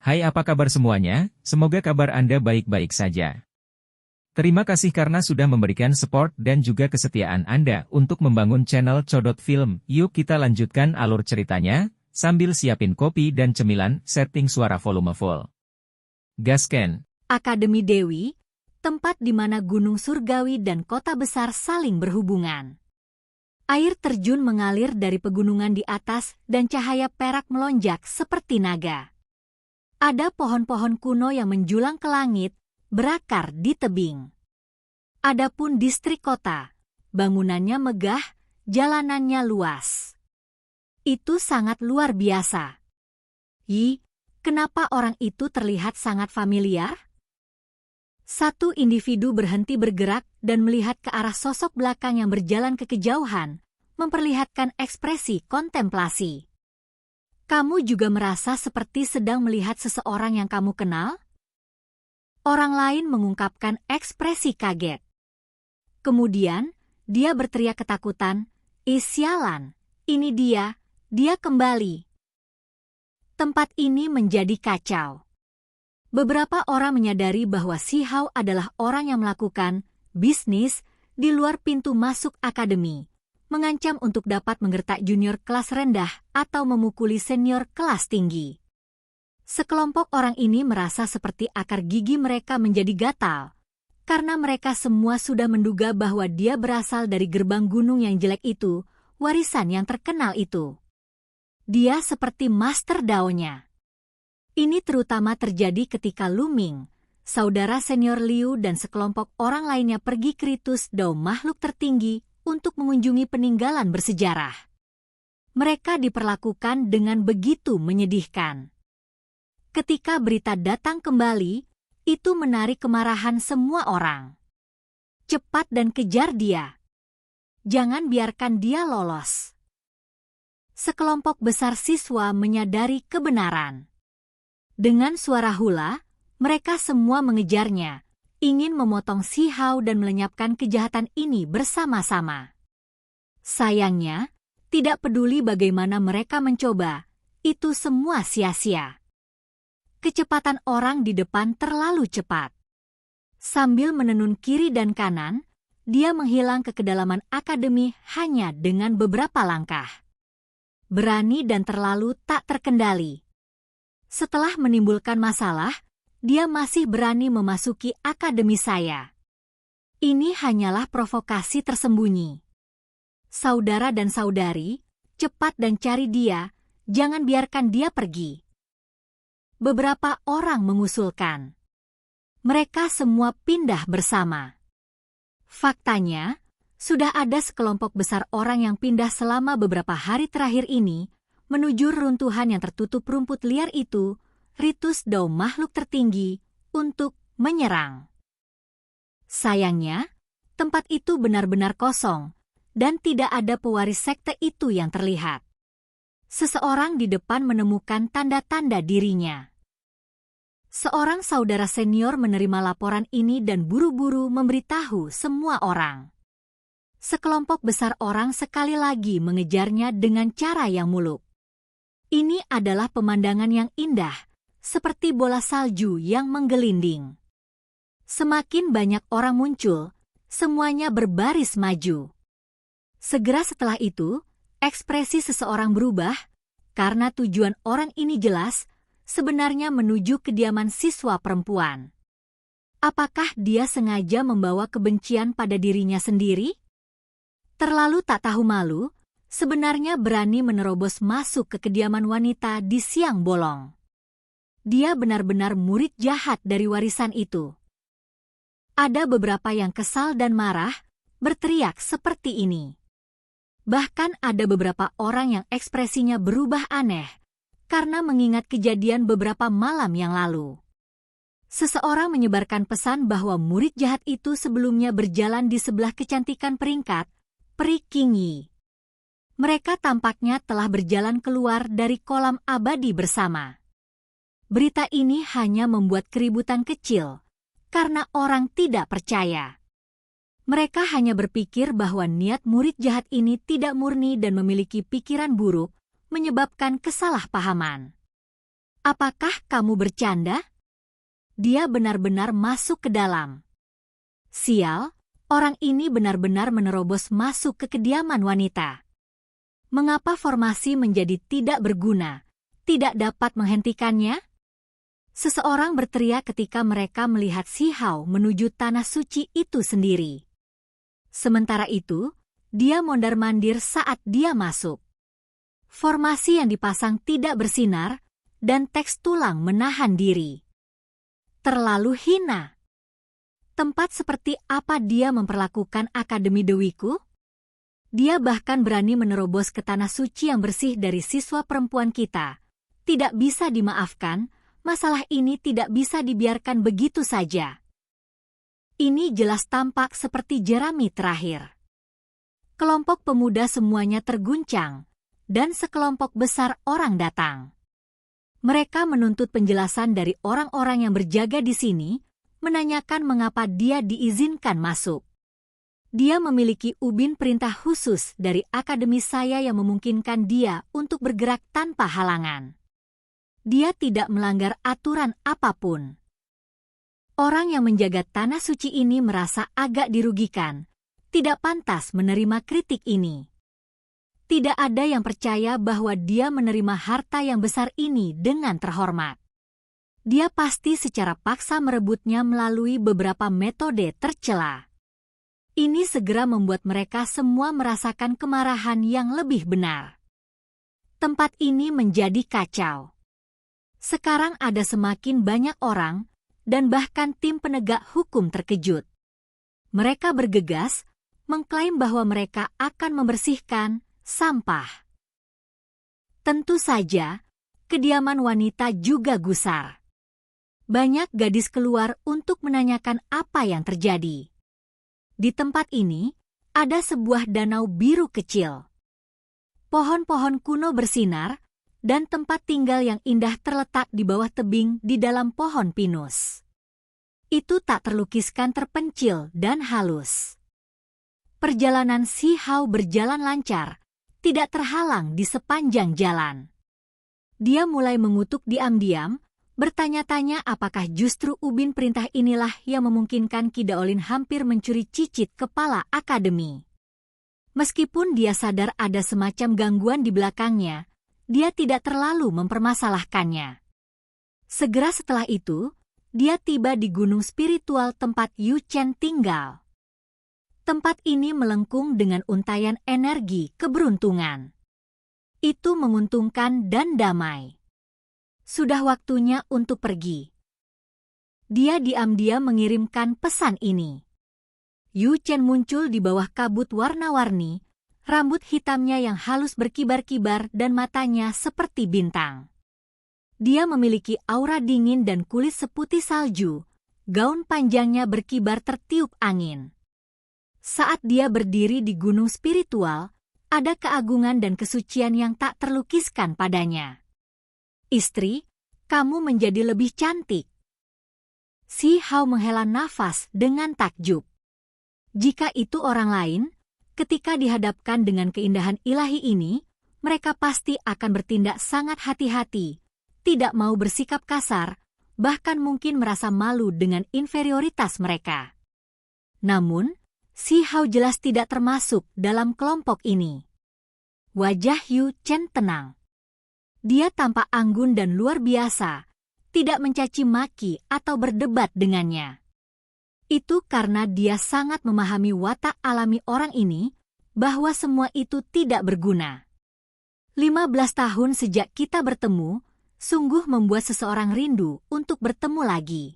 Hai, apa kabar semuanya? Semoga kabar Anda baik-baik saja. Terima kasih karena sudah memberikan support dan juga kesetiaan Anda untuk membangun channel Codot Film. Yuk kita lanjutkan alur ceritanya, sambil siapin kopi dan cemilan, setting suara volume full. Gasken. Akademi Dewi, tempat di mana gunung surgawi dan kota besar saling berhubungan. Air terjun mengalir dari pegunungan di atas dan cahaya perak melonjak seperti naga. Ada pohon-pohon kuno yang menjulang ke langit, berakar di tebing. Adapun distrik kota, bangunannya megah, jalanannya luas. Itu sangat luar biasa. Kenapa orang itu terlihat sangat familiar? Satu individu berhenti bergerak dan melihat ke arah sosok belakang yang berjalan ke kejauhan, memperlihatkan ekspresi kontemplasi. Kamu juga merasa seperti sedang melihat seseorang yang kamu kenal? Orang lain mengungkapkan ekspresi kaget. Kemudian, dia berteriak ketakutan, sialan, ini dia kembali. Tempat ini menjadi kacau. Beberapa orang menyadari bahwa Si Hao adalah orang yang melakukan bisnis di luar pintu masuk akademi, mengancam untuk dapat menggertak junior kelas rendah atau memukuli senior kelas tinggi. Sekelompok orang ini merasa seperti akar gigi mereka menjadi gatal, karena mereka semua sudah menduga bahwa dia berasal dari gerbang gunung yang jelek itu, warisan yang terkenal itu. Dia seperti master daonya. Ini terutama terjadi ketika Lu Ming, saudara senior Liu dan sekelompok orang lainnya pergi ke Ritus Dao makhluk tertinggi untuk mengunjungi peninggalan bersejarah. Mereka diperlakukan dengan begitu menyedihkan. Ketika berita datang kembali, itu menarik kemarahan semua orang. Cepat dan kejar dia. Jangan biarkan dia lolos. Sekelompok besar siswa menyadari kebenaran. Dengan suara hula, mereka semua mengejarnya, ingin memotong Si Hao dan melenyapkan kejahatan ini bersama-sama. Sayangnya, tidak peduli bagaimana mereka mencoba, itu semua sia-sia. Kecepatan orang di depan terlalu cepat. Sambil menenun kiri dan kanan, dia menghilang ke kedalaman akademi hanya dengan beberapa langkah. Berani dan terlalu tak terkendali. Setelah menimbulkan masalah, dia masih berani memasuki akademi saya. Ini hanyalah provokasi tersembunyi. Saudara dan saudari, cepat dan cari dia, jangan biarkan dia pergi. Beberapa orang mengusulkan. Mereka semua pindah bersama. Faktanya, sudah ada sekelompok besar orang yang pindah selama beberapa hari terakhir ini, menuju reruntuhan yang tertutup rumput liar itu, Ritus Dao makhluk tertinggi, untuk menyerang. Sayangnya, tempat itu benar-benar kosong, dan tidak ada pewaris sekte itu yang terlihat. Seseorang di depan menemukan tanda-tanda dirinya. Seorang saudara senior menerima laporan ini dan buru-buru memberitahu semua orang. Sekelompok besar orang sekali lagi mengejarnya dengan cara yang muluk. Ini adalah pemandangan yang indah, seperti bola salju yang menggelinding. Semakin banyak orang muncul, semuanya berbaris maju. Segera setelah itu, ekspresi seseorang berubah, karena tujuan orang ini jelas, sebenarnya menuju kediaman siswa perempuan. Apakah dia sengaja membawa kebencian pada dirinya sendiri? Terlalu tak tahu malu, sebenarnya berani menerobos masuk ke kediaman wanita di siang bolong. Dia benar-benar murid jahat dari warisan itu. Ada beberapa yang kesal dan marah, berteriak seperti ini. Bahkan ada beberapa orang yang ekspresinya berubah aneh, karena mengingat kejadian beberapa malam yang lalu. Seseorang menyebarkan pesan bahwa murid jahat itu sebelumnya berjalan di sebelah kecantikan peringkat, Peri King Yi. Mereka tampaknya telah berjalan keluar dari kolam abadi bersama. Berita ini hanya membuat keributan kecil, karena orang tidak percaya. Mereka hanya berpikir bahwa niat murid jahat ini tidak murni dan memiliki pikiran buruk, menyebabkan kesalahpahaman. Apakah kamu bercanda? Dia benar-benar masuk ke dalam. Sial, orang ini benar-benar menerobos masuk ke kediaman wanita. Mengapa formasi menjadi tidak berguna, tidak dapat menghentikannya? Seseorang berteriak ketika mereka melihat Si Hao menuju tanah suci itu sendiri. Sementara itu, dia mondar-mandir saat dia masuk. Formasi yang dipasang tidak bersinar, dan teks tulang menahan diri. Terlalu hina. Tempat seperti apa dia memperlakukan Akademi Dewiku? Dia bahkan berani menerobos ke tanah suci yang bersih dari siswa perempuan kita. Tidak bisa dimaafkan, masalah ini tidak bisa dibiarkan begitu saja. Ini jelas tampak seperti jerami terakhir. Kelompok pemuda semuanya terguncang, dan sekelompok besar orang datang. Mereka menuntut penjelasan dari orang-orang yang berjaga di sini, menanyakan mengapa dia diizinkan masuk. Dia memiliki ubin perintah khusus dari akademi saya yang memungkinkan dia untuk bergerak tanpa halangan. Dia tidak melanggar aturan apapun. Orang yang menjaga tanah suci ini merasa agak dirugikan, tidak pantas menerima kritik ini. Tidak ada yang percaya bahwa dia menerima harta yang besar ini dengan terhormat. Dia pasti secara paksa merebutnya melalui beberapa metode tercela. Ini segera membuat mereka semua merasakan kemarahan yang lebih benar. Tempat ini menjadi kacau. Sekarang ada semakin banyak orang, dan bahkan tim penegak hukum terkejut. Mereka bergegas, mengklaim bahwa mereka akan membersihkan sampah. Tentu saja, kediaman wanita juga gusar. Banyak gadis keluar untuk menanyakan apa yang terjadi. Di tempat ini, ada sebuah danau biru kecil. Pohon-pohon kuno bersinar, dan tempat tinggal yang indah terletak di bawah tebing di dalam pohon pinus. Itu tak terlukiskan terpencil dan halus. Perjalanan Si Hao berjalan lancar, tidak terhalang di sepanjang jalan. Dia mulai mengutuk diam-diam, bertanya-tanya apakah justru ubin perintah inilah yang memungkinkan Ki Daolin hampir mencuri cicit kepala akademi. Meskipun dia sadar ada semacam gangguan di belakangnya, dia tidak terlalu mempermasalahkannya. Segera setelah itu, dia tiba di gunung spiritual tempat Yu Chen tinggal. Tempat ini melengkung dengan untayan energi keberuntungan. Itu menguntungkan dan damai. Sudah waktunya untuk pergi. Dia diam-diam mengirimkan pesan ini. Yu Chen muncul di bawah kabut warna-warni, rambut hitamnya yang halus berkibar-kibar dan matanya seperti bintang. Dia memiliki aura dingin dan kulit seputih salju, gaun panjangnya berkibar tertiup angin. Saat dia berdiri di gunung spiritual, ada keagungan dan kesucian yang tak terlukiskan padanya. Istri, kamu menjadi lebih cantik. Si Hao menghela nafas dengan takjub. Jika itu orang lain, ketika dihadapkan dengan keindahan ilahi ini, mereka pasti akan bertindak sangat hati-hati, tidak mau bersikap kasar, bahkan mungkin merasa malu dengan inferioritas mereka. Namun, Si Hao jelas tidak termasuk dalam kelompok ini. Wajah Yu Chen tenang. Dia tampak anggun dan luar biasa, tidak mencaci maki atau berdebat dengannya. Itu karena dia sangat memahami watak alami orang ini, bahwa semua itu tidak berguna. 15 tahun sejak kita bertemu, sungguh membuat seseorang rindu untuk bertemu lagi.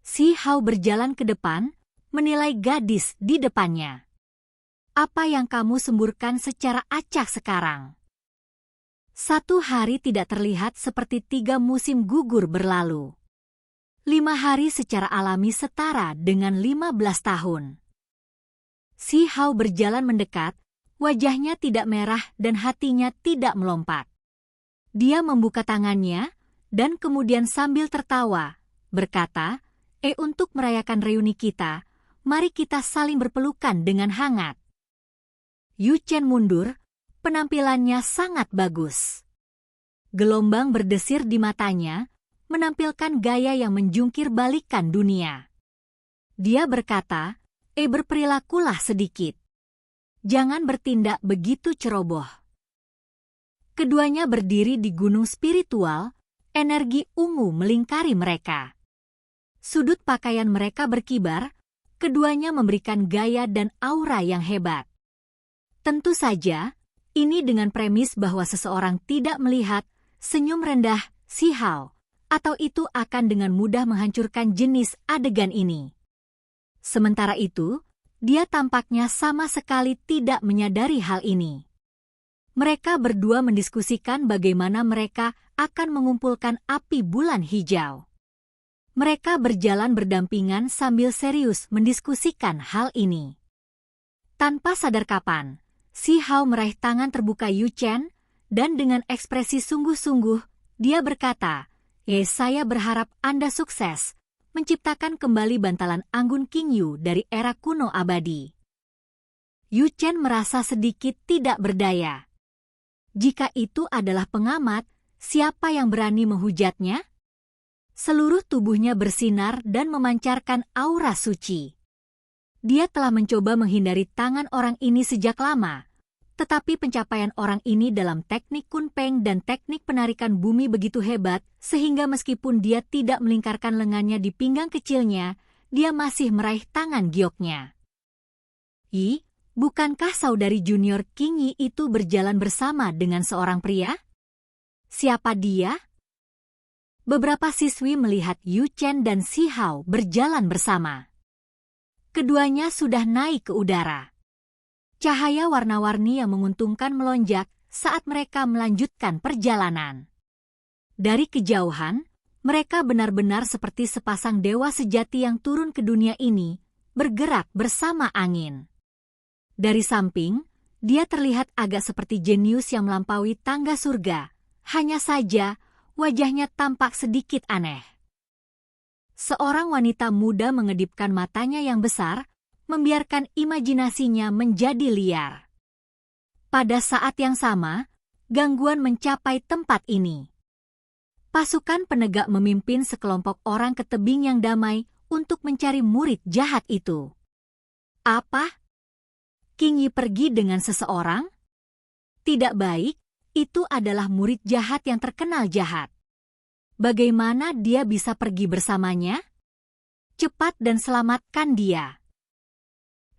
Si Hao berjalan ke depan, menilai gadis di depannya. Apa yang kamu semburkan secara acak sekarang? 1 hari tidak terlihat seperti 3 musim gugur berlalu. 5 hari secara alami setara dengan 15 tahun. Si Hao berjalan mendekat, wajahnya tidak merah dan hatinya tidak melompat. Dia membuka tangannya, dan kemudian sambil tertawa, berkata, untuk merayakan reuni kita, mari kita saling berpelukan dengan hangat. Yu Chen mundur, penampilannya sangat bagus. Gelombang berdesir di matanya, menampilkan gaya yang menjungkir balikan dunia. Dia berkata, berperilakulah sedikit. Jangan bertindak begitu ceroboh. Keduanya berdiri di gunung spiritual, energi ungu melingkari mereka. Sudut pakaian mereka berkibar, keduanya memberikan gaya dan aura yang hebat. Tentu saja, ini dengan premis bahwa seseorang tidak melihat senyum rendah Si Hao, atau itu akan dengan mudah menghancurkan jenis adegan ini. Sementara itu, dia tampaknya sama sekali tidak menyadari hal ini. Mereka berdua mendiskusikan bagaimana mereka akan mengumpulkan api bulan hijau. Mereka berjalan berdampingan sambil serius mendiskusikan hal ini. Tanpa sadar kapan, Si Hao meraih tangan terbuka Yu Chen, dan dengan ekspresi sungguh-sungguh, dia berkata, saya berharap Anda sukses menciptakan kembali bantalan anggun King Yu dari era kuno abadi. Yu Chen merasa sedikit tidak berdaya. Jika itu adalah pengamat, siapa yang berani menghujatnya? Seluruh tubuhnya bersinar dan memancarkan aura suci. Dia telah mencoba menghindari tangan orang ini sejak lama, tetapi pencapaian orang ini dalam teknik kunpeng dan teknik penarikan bumi begitu hebat, sehingga meskipun dia tidak melingkarkan lengannya di pinggang kecilnya, dia masih meraih tangan gioknya. Bukankah saudari junior King Yi itu berjalan bersama dengan seorang pria? Siapa dia? Beberapa siswi melihat Yu Chen dan Si Hao berjalan bersama. Keduanya sudah naik ke udara. Cahaya warna-warni yang menguntungkan melonjak saat mereka melanjutkan perjalanan. Dari kejauhan, mereka benar-benar seperti sepasang dewa sejati yang turun ke dunia ini, bergerak bersama angin. Dari samping, dia terlihat agak seperti jenius yang melampaui tangga surga, hanya saja wajahnya tampak sedikit aneh. Seorang wanita muda mengedipkan matanya yang besar, membiarkan imajinasinya menjadi liar. Pada saat yang sama, gangguan mencapai tempat ini. Pasukan penegak memimpin sekelompok orang ke tebing yang damai untuk mencari murid jahat itu. Apa? King Yi pergi dengan seseorang? Tidak baik, itu adalah murid jahat yang terkenal jahat. Bagaimana dia bisa pergi bersamanya? Cepat dan selamatkan dia.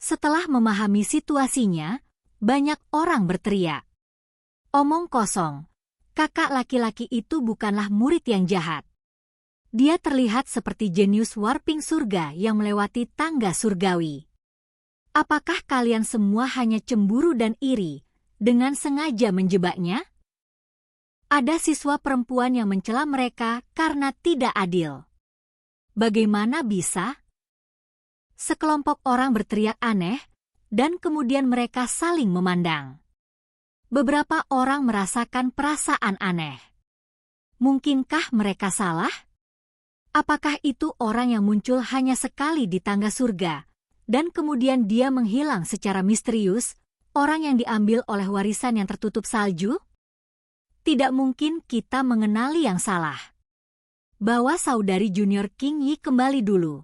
Setelah memahami situasinya, banyak orang berteriak. Omong kosong, kakak laki-laki itu bukanlah murid yang jahat. Dia terlihat seperti jenius warping surga yang melewati tangga surgawi. Apakah kalian semua hanya cemburu dan iri, dengan sengaja menjebaknya? Ada siswa perempuan yang mencela mereka karena tidak adil. Bagaimana bisa? Sekelompok orang berteriak aneh, dan kemudian mereka saling memandang. Beberapa orang merasakan perasaan aneh. Mungkinkah mereka salah? Apakah itu orang yang muncul hanya sekali di tangga surga, dan kemudian dia menghilang secara misterius, orang yang diambil oleh warisan yang tertutup salju? Tidak mungkin kita mengenali yang salah. Bawa saudari junior King Yi kembali dulu.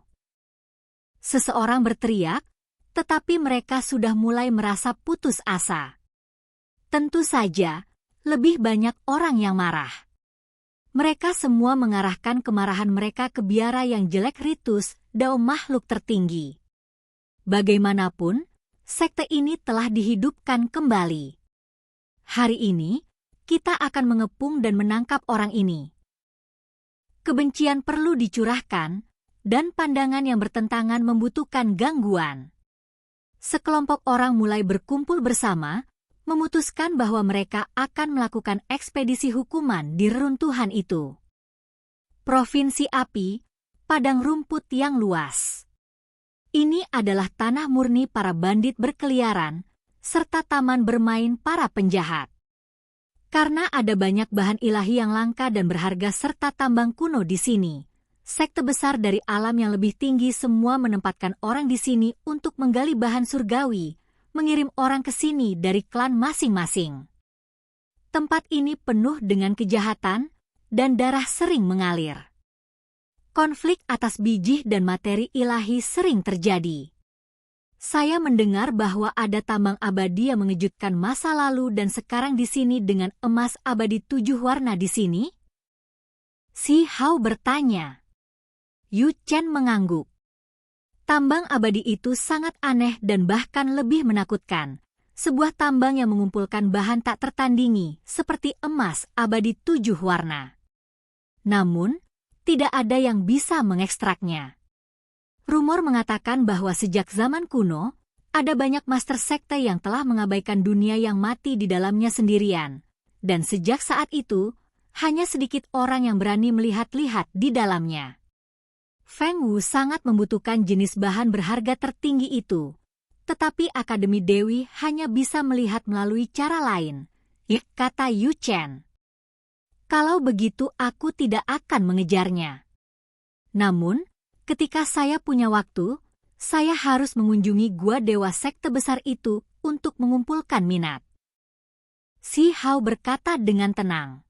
Seseorang berteriak, tetapi mereka sudah mulai merasa putus asa. Tentu saja, lebih banyak orang yang marah. Mereka semua mengarahkan kemarahan mereka ke biara yang jelek Ritus, dao makhluk tertinggi. Bagaimanapun, sekte ini telah dihidupkan kembali. Hari ini, kita akan mengepung dan menangkap orang ini. Kebencian perlu dicurahkan, dan pandangan yang bertentangan membutuhkan gangguan. Sekelompok orang mulai berkumpul bersama, memutuskan bahwa mereka akan melakukan ekspedisi hukuman di reruntuhan itu. Provinsi Api, padang rumput yang luas. Ini adalah tanah murni para bandit berkeliaran, serta taman bermain para penjahat. Karena ada banyak bahan ilahi yang langka dan berharga serta tambang kuno di sini, sekte besar dari alam yang lebih tinggi semua menempatkan orang di sini untuk menggali bahan surgawi, mengirim orang ke sini dari klan masing-masing. Tempat ini penuh dengan kejahatan, dan darah sering mengalir. Konflik atas biji dan materi ilahi sering terjadi. Saya mendengar bahwa ada tambang abadi yang mengejutkan masa lalu dan sekarang di sini dengan emas abadi 7 warna di sini? Si Hao bertanya. Yu Chen mengangguk. Tambang abadi itu sangat aneh dan bahkan lebih menakutkan. Sebuah tambang yang mengumpulkan bahan tak tertandingi seperti emas abadi 7 warna. Namun, tidak ada yang bisa mengekstraknya. Rumor mengatakan bahwa sejak zaman kuno, ada banyak master sekte yang telah mengabaikan dunia yang mati di dalamnya sendirian. Dan sejak saat itu, hanya sedikit orang yang berani melihat-lihat di dalamnya. Feng Wu sangat membutuhkan jenis bahan berharga tertinggi itu. Tetapi Akademi Dewi hanya bisa melihat melalui cara lain, kata Yu Chen. Kalau begitu aku tidak akan mengejarnya. Namun, ketika saya punya waktu, saya harus mengunjungi gua dewa sekte besar itu untuk mengumpulkan minat. Si Hao berkata dengan tenang.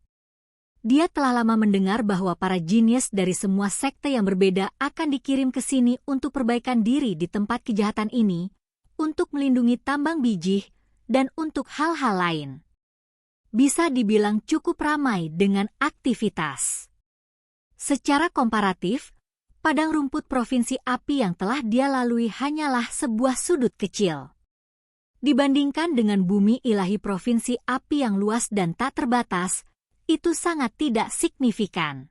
Dia telah lama mendengar bahwa para jinius dari semua sekte yang berbeda akan dikirim ke sini untuk perbaikan diri di tempat kejahatan ini, untuk melindungi tambang biji, dan untuk hal-hal lain. Bisa dibilang cukup ramai dengan aktivitas. Secara komparatif, padang rumput provinsi api yang telah dia lalui hanyalah sebuah sudut kecil. Dibandingkan dengan bumi ilahi provinsi api yang luas dan tak terbatas, itu sangat tidak signifikan.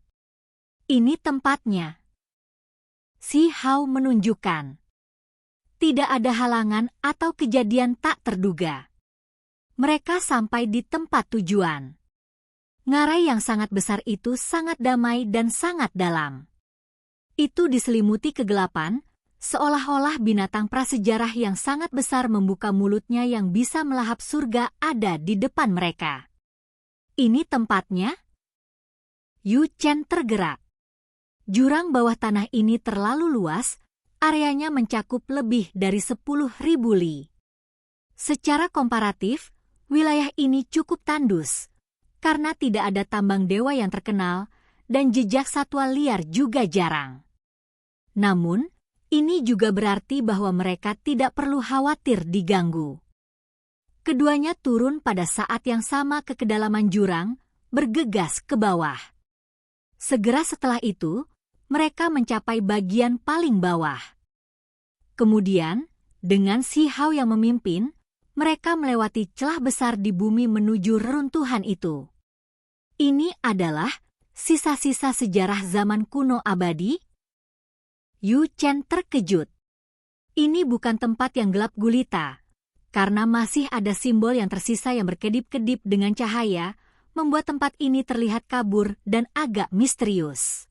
Ini tempatnya. Si Hao menunjukkan. Tidak ada halangan atau kejadian tak terduga. Mereka sampai di tempat tujuan. Ngarai yang sangat besar itu sangat damai dan sangat dalam. Itu diselimuti kegelapan, seolah-olah binatang prasejarah yang sangat besar membuka mulutnya yang bisa melahap surga ada di depan mereka. Ini tempatnya? Yu Chen tergerak. Jurang bawah tanah ini terlalu luas, areanya mencakup lebih dari 10.000 li. Secara komparatif, wilayah ini cukup tandus, karena tidak ada tambang dewa yang terkenal, dan jejak satwa liar juga jarang. Namun, ini juga berarti bahwa mereka tidak perlu khawatir diganggu. Keduanya turun pada saat yang sama ke kedalaman jurang, bergegas ke bawah. Segera setelah itu, mereka mencapai bagian paling bawah. Kemudian, dengan Si Hao yang memimpin, mereka melewati celah besar di bumi menuju reruntuhan itu. Ini adalah sisa-sisa sejarah zaman kuno abadi? Yu Chen terkejut. Ini bukan tempat yang gelap gulita, karena masih ada simbol yang tersisa yang berkedip-kedip dengan cahaya, membuat tempat ini terlihat kabur dan agak misterius.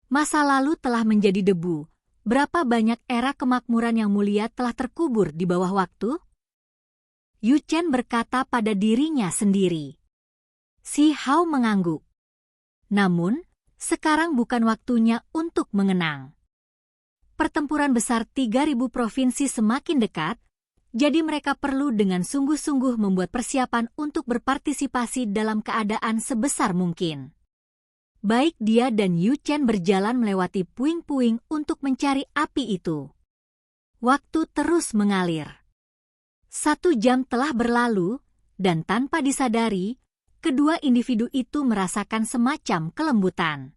Masa lalu telah menjadi debu. Berapa banyak era kemakmuran yang mulia telah terkubur di bawah waktu? Yu Chen berkata pada dirinya sendiri. Si Hao mengangguk. Namun, sekarang bukan waktunya untuk mengenang. Pertempuran besar 3.000 provinsi semakin dekat, jadi mereka perlu dengan sungguh-sungguh membuat persiapan untuk berpartisipasi dalam keadaan sebesar mungkin. Baik dia dan Yu Chen berjalan melewati puing-puing untuk mencari api itu. Waktu terus mengalir. 1 jam telah berlalu, dan tanpa disadari, kedua individu itu merasakan semacam kelembutan.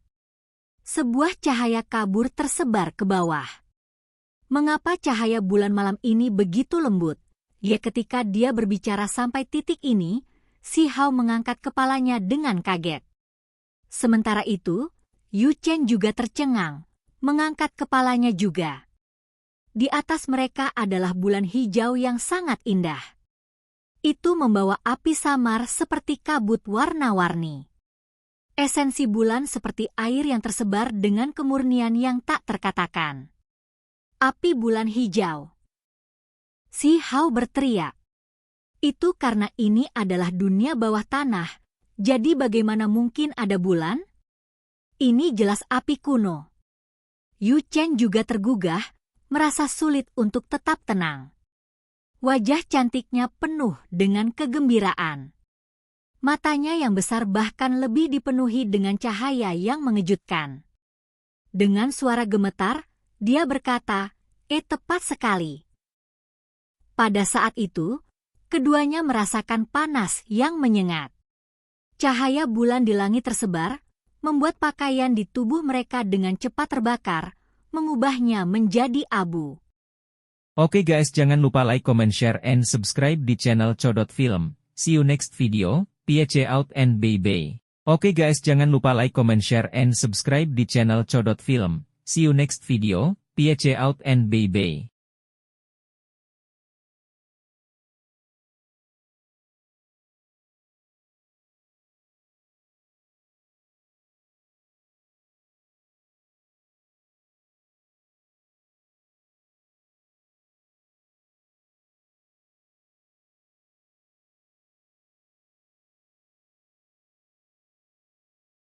Sebuah cahaya kabur tersebar ke bawah. Mengapa cahaya bulan malam ini begitu lembut? Ya, ketika dia berbicara sampai titik ini, Si Hao mengangkat kepalanya dengan kaget. Sementara itu, Yu Chen juga tercengang, mengangkat kepalanya juga. Di atas mereka adalah bulan hijau yang sangat indah. Itu membawa api samar seperti kabut warna-warni. Esensi bulan seperti air yang tersebar dengan kemurnian yang tak terkatakan. Api bulan hijau. Si Hao berteriak. Itu karena ini adalah dunia bawah tanah. Jadi bagaimana mungkin ada bulan? Ini jelas api kuno. Yu Chen juga tergugah, merasa sulit untuk tetap tenang. Wajah cantiknya penuh dengan kegembiraan. Matanya yang besar bahkan lebih dipenuhi dengan cahaya yang mengejutkan. Dengan suara gemetar, dia berkata, tepat sekali." Pada saat itu, keduanya merasakan panas yang menyengat. Cahaya bulan di langit tersebar, membuat pakaian di tubuh mereka dengan cepat terbakar, mengubahnya menjadi abu. Oke guys, jangan lupa like, comment, share, and subscribe di channel Codot Film. See you next video, peace out and bye-bye. Oke guys, jangan lupa like, comment, share, and subscribe di channel Codot Film. See you next video, peace out and bye-bye.